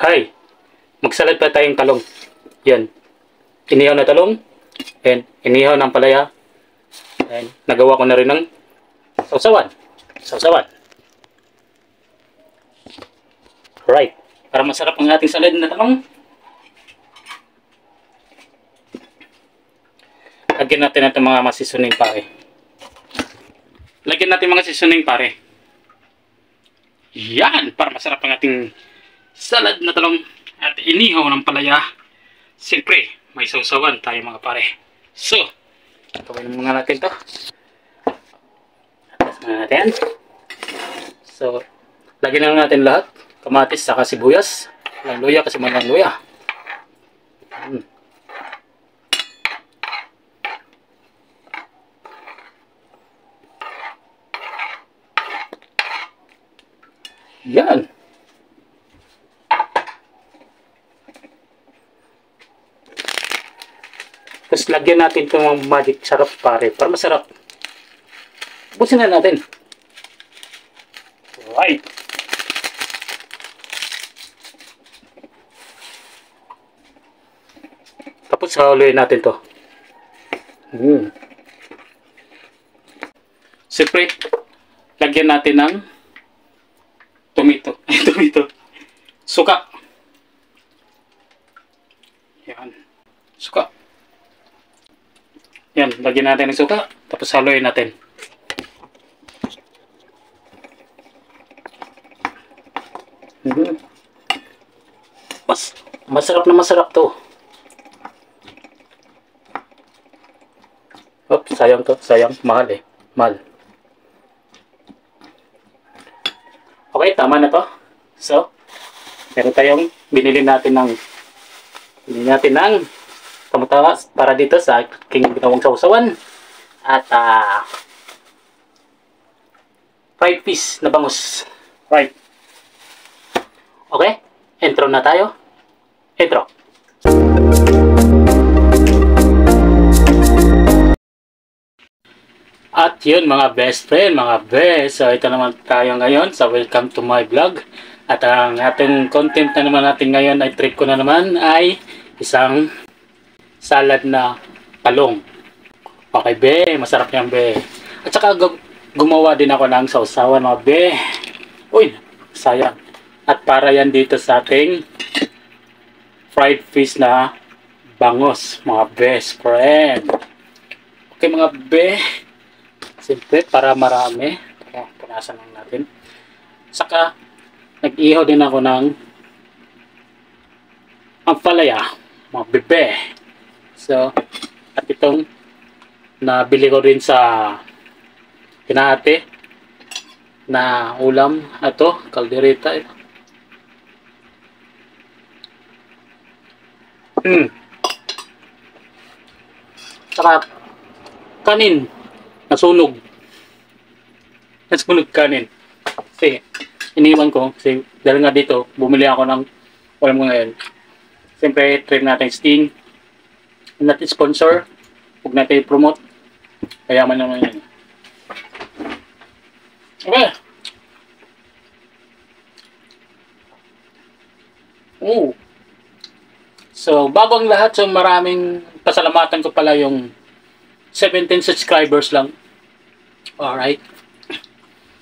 Hay, magsalad pa tayong talong. Yan. Inihaw na talong. And inihaw ng palaya. And nagawa ko na rin ng sausawan. Sausawan. Right. Para masarap ang ating salad na talong. Lagyan natin natin mga masisuning pare. Lagyan natin mga seasoning pare. Yan. Para masarap ang ating salad na talong. At inihaw ng palaya. Siyempre, may sausawan tayo mga pare. So, gawin muna natin to. Atas na natin. So, lagyan na natin lahat. Kamatis, saka sibuyas. Walang luya kasi walang luya. Yan. Tapos lagyan natin itong magic sarap pare para masarap. Busin na natin. Right. Tapos haluin natin to. Siyempre, lagyan natin ng tomato. Tomato. Suka. Yan. Suka. Yan, lagyan natin ng suka. Tapos haluin natin. Masarap na masarap to. Oops, sayang to. Sayang. Mahal eh. Mahal. Okay, tama na to. So, meron tayong binili natin ng tamatawas para dito sa aking ginawang sausawan. At fried fish na bangus. Right. Okay, intro na tayo. Intro. At yun mga best friend, mga best. So ito naman tayo ngayon sa welcome to my vlog. At ang ating content na naman natin ngayon ay treat ko na naman ay isang salad na talong. Okay be, masarap yan be. At saka gumawa din ako ng sausawan mga be. Uy, sayang. At para yan dito sa ating fried fish na bangus mga best friend. Okay mga be. Siyempre, para marami. Kaya, punasan lang natin. Saka, nag-ihaw din ako ng ampalaya, mga bebe. So, at itong nabili ko rin sa Kinate na ulam. Ito, kaldereta. Saka, kanin. Nasunog kanin. Kasi, iniwan ko. Kasi, dahil nga dito, bumili ako ng ulam ko ngayon. Siyempre, try natin Sting. Huwag natin sponsor. Huwag natin i-promote. Kaya man naman yan. Okay. Oh. So, bago ang lahat, so maraming pasalamatan ko pala yung 17 subscribers lang. Alright.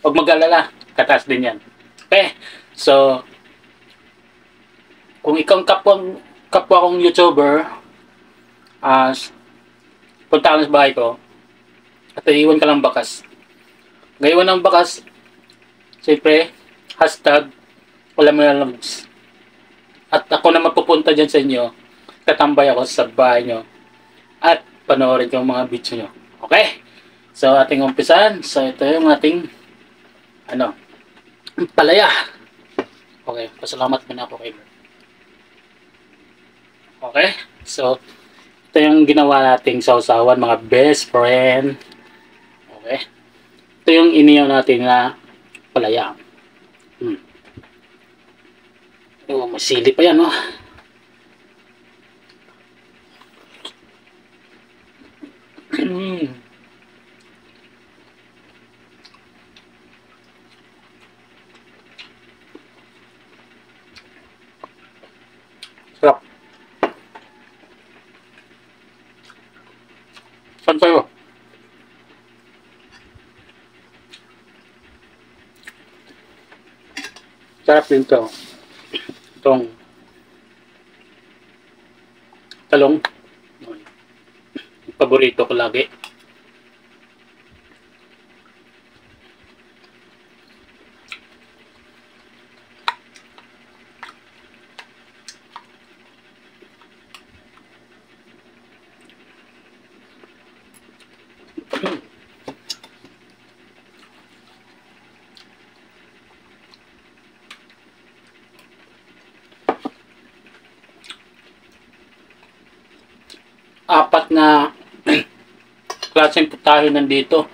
Huwag mag-alala. Kataas din yan. Okay. So, kung ikaw kapwa kong YouTuber, punta ka sa bahay ko, at iiwan ka lang bakas. Ngayon ng bakas, siyempre, hashtag, wala mo na labs. At ako na mapupunta dyan sa inyo, tatambay ako sa bahay nyo, at panoorin ko yung mga video nyo. Okay? So, ating umpisan. So, ito yung ating palaya. Okay. Pasalamat muna ako kay Lord. Okay? So, ito yung ginawa nating sausawan, mga best friend. Okay? Ito yung iniyaw natin na palaya. Oh, masili pa yan, no? Masarap din to. Itong talong. Paborito ko lagi. Apat na klaseng putahe nandito.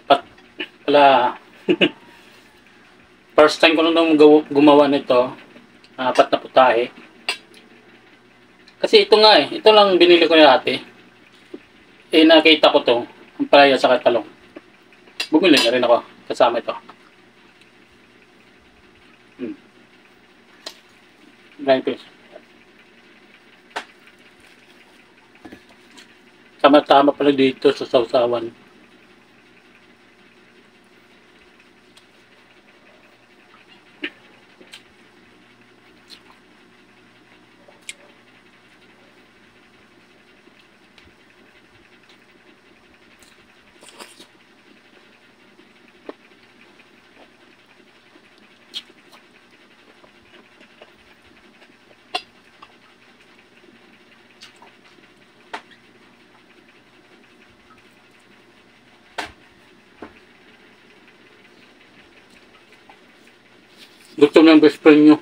Apat pala. First time ko nung gumawa nito. Apat na putahe. Kasi ito nga ito lang binili ko dati. Nakita ko to, ang palaya sa talong. Bumili na rin ako kasama ito. Like this. Tama-tama pala dito sa sausawan. Gusto mo yung best friend nyo.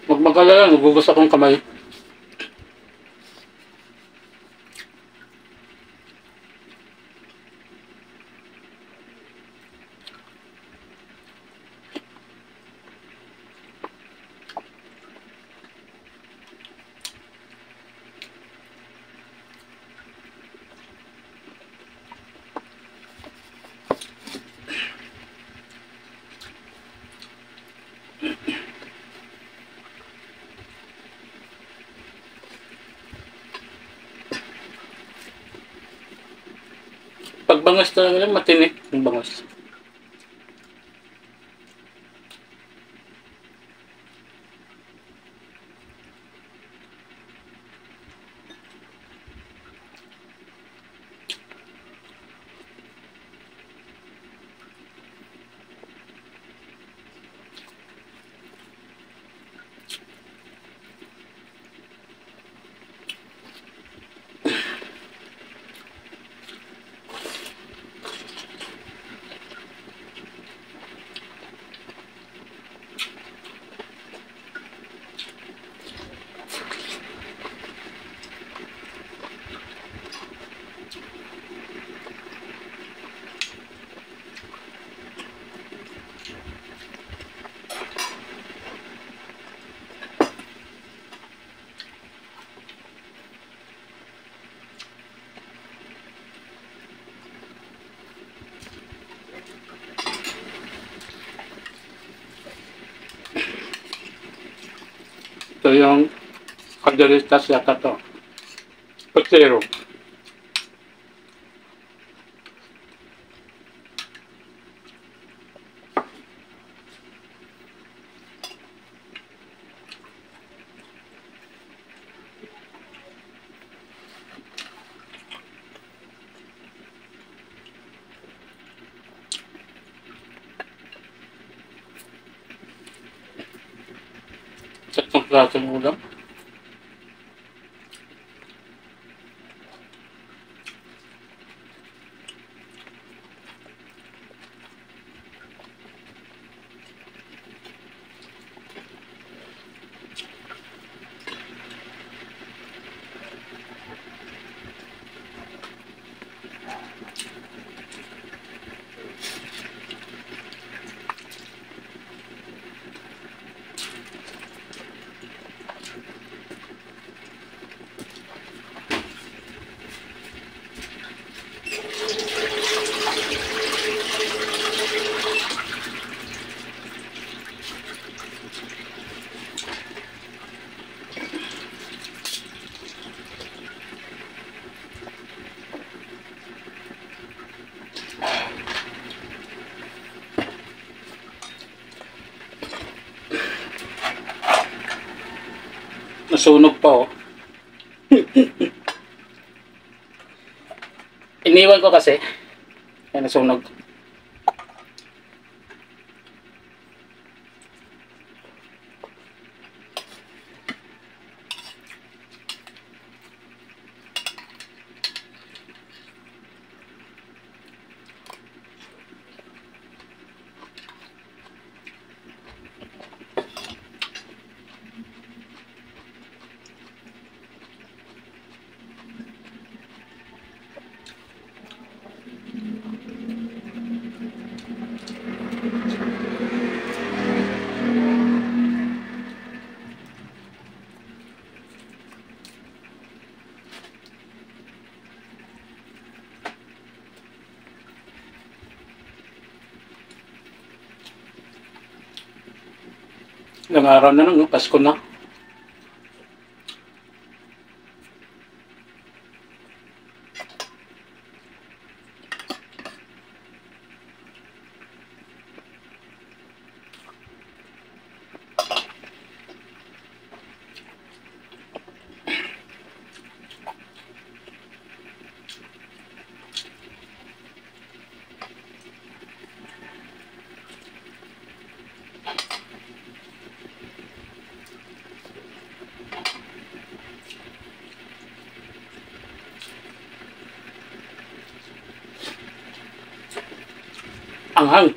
Huwag mag-alala, nagugas akong kamay. Pag bangas talaga lang, matinik yung bangas. Ito yung kadalitas yata to. Potato. Tatlong klaseng ulam. Nasunog pa oh. Iniwan ko kasi. Ay, nasunog. Ilang araw na lang, no? Pasko na. Anghang.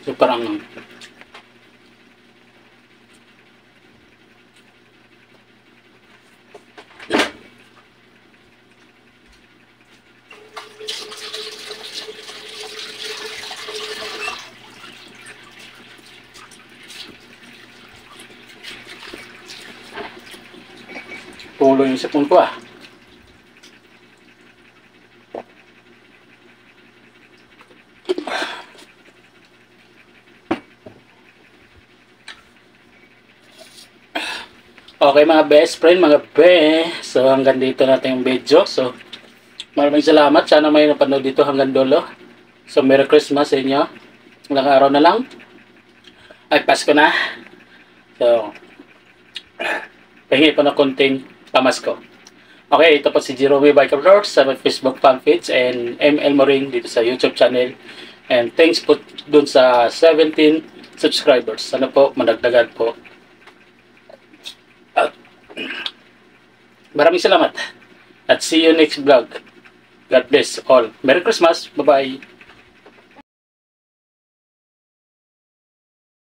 Super anghang. Tulo yung sipon ko ah. Okay mga best friend, mga be. So hanggang dito natin yung video. So maraming salamat. Sana may napanood dito hanggang dulo. So Merry Christmas sa inyo. Ilang araw na lang. Ay Pasko na. So pahingi pa na konting pamasko. Okay, ito po si Jerome Biker Lords sa Facebook fan page and ML Moring dito sa YouTube channel. And thanks po dun sa 17 subscribers. Sana po madagdagan po. Maraming salamat. At see you next vlog. God bless all. Merry Christmas. Bye-bye.